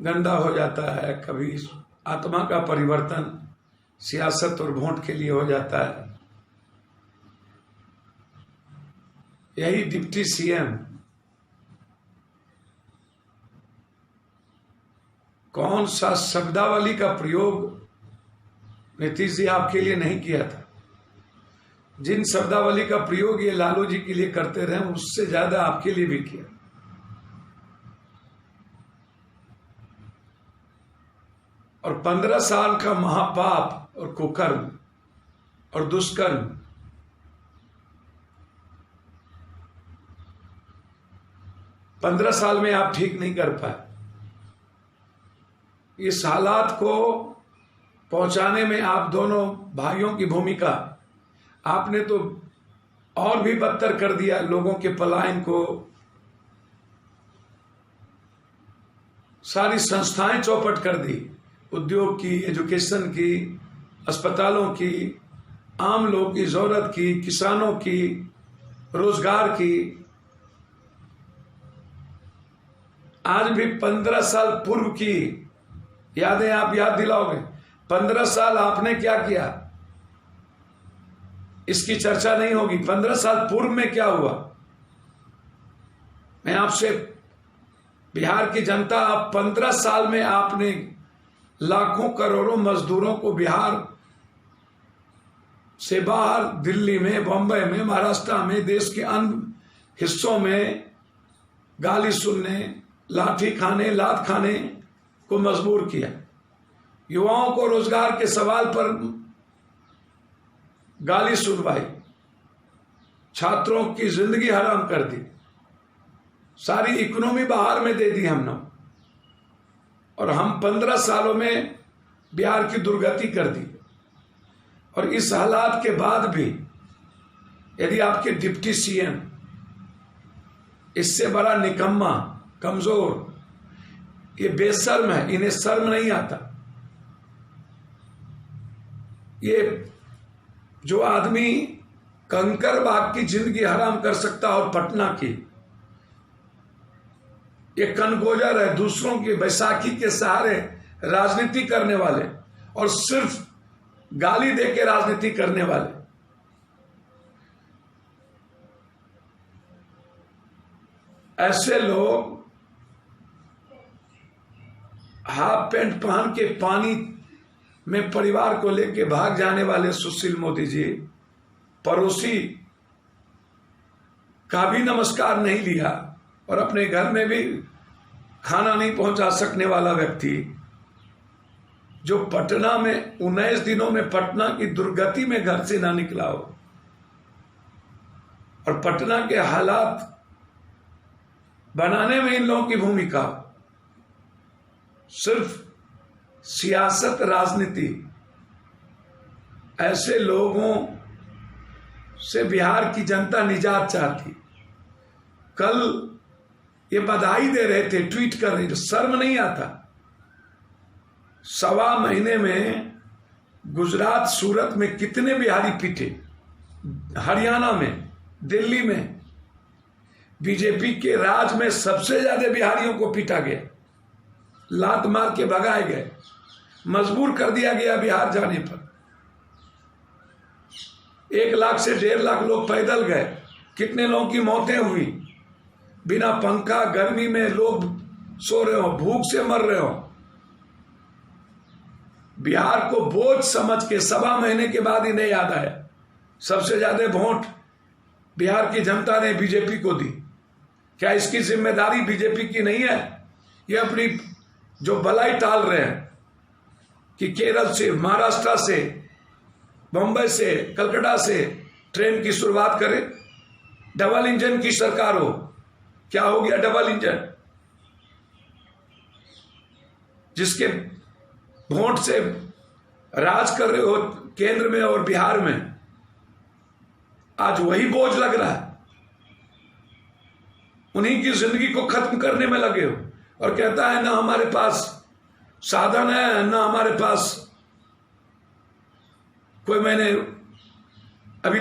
गंदा हो जाता है, कभी आत्मा का परिवर्तन सियासत और वोट के लिए हो जाता है। यही डिप्टी सीएम कौन सा शब्दावली का प्रयोग नीतीश जी आपके लिए नहीं किया था। जिन शब्दावली का प्रयोग ये लालू जी के लिए करते रहे उससे ज्यादा आपके लिए भी किया। और 15 साल का महापाप और कुकर्म और दुष्कर्म, पंद्रह साल में आप ठीक नहीं कर पाए। इस हालात को पहुंचाने में आप दोनों भाइयों की भूमिका, आपने तो और भी बदतर कर दिया। लोगों के पलायन को, सारी संस्थाएं चौपट कर दी, उद्योग की, एजुकेशन की, अस्पतालों की, आम लोगों की जरूरत की, किसानों की, रोजगार की। आज भी 15 साल पूर्व की यादें आप याद दिलाओगे। 15 साल आपने क्या किया इसकी चर्चा नहीं होगी। 15 साल पूर्व में क्या हुआ, मैं आपसे, बिहार की जनता, आप 15 साल में आपने लाखों करोड़ों मजदूरों को बिहार से बाहर, दिल्ली में, बंबई में, महाराष्ट्र में, देश के अन्य हिस्सों में गाली सुनने, लाठी खाने, लात खाने को मजबूर किया। युवाओं को रोजगार के सवाल पर गाली सुनवाई, छात्रों की जिंदगी हराम कर दी, सारी इकोनॉमी बाहर में दे दी हमने। और हम 15 सालों में बिहार की दुर्गति कर दी। और इस हालात के बाद भी यदि आपके डिप्टी सीएम इससे बड़ा निकम्मा, कमजोर, ये बेशर्म है, इन्हें शर्म नहीं आता। ये जो आदमी कंकरबाग की जिंदगी हराम कर सकता और पटना की, ये कनगोजर है, दूसरों की बैसाखी के सहारे राजनीति करने वाले और सिर्फ गाली दे के राजनीति करने वाले। ऐसे लोग हाफ पैंट पहन के पानी में परिवार को लेके भाग जाने वाले सुशील मोदी जी, पड़ोसी का भी नमस्कार नहीं लिया और अपने घर में भी खाना नहीं पहुंचा सकने वाला व्यक्ति, जो पटना में 19 दिनों में पटना की दुर्गति में घर से ना निकला हो और पटना के हालात बनाने में इन लोगों की भूमिका सिर्फ सियासत, राजनीति। ऐसे लोगों से बिहार की जनता निजात चाहती। कल ये बधाई दे रहे थे, ट्वीट कर रहे थे, शर्म नहीं आता। 1.25 महीने में गुजरात, सूरत में कितने बिहारी पीटे, हरियाणा में, दिल्ली में, बीजेपी के राज में सबसे ज्यादा बिहारियों को पीटा गया, लात मार के भगाए गए, मजबूर कर दिया गया बिहार जाने पर। 1 लाख से 1.5 लाख लोग पैदल गए। कितने लोगों की मौतें हुई, बिना पंखा गर्मी में लोग सो रहे हो, भूख से मर रहे हो। बिहार को बोझ समझ के 1.25 महीने के बाद इन्हें याद आया। सबसे ज्यादा वोट बिहार की जनता ने बीजेपी को दी। क्या इसकी जिम्मेदारी बीजेपी की नहीं है? ये अपनी जो भलाई टाल रहे हैं कि केरल से, महाराष्ट्र से, बंबई से, कलकत्ता से ट्रेन की शुरुआत करें, डबल इंजन की सरकार हो। क्या हो गया डबल इंजन? जिसके वोट से राज कर रहे हो केंद्र में और बिहार में, आज वही बोझ लग रहा है। उन्हीं की जिंदगी को खत्म करने में लगे हो और कहता है ना हमारे पास साधन है, ना हमारे पास कोई। मैंने अभी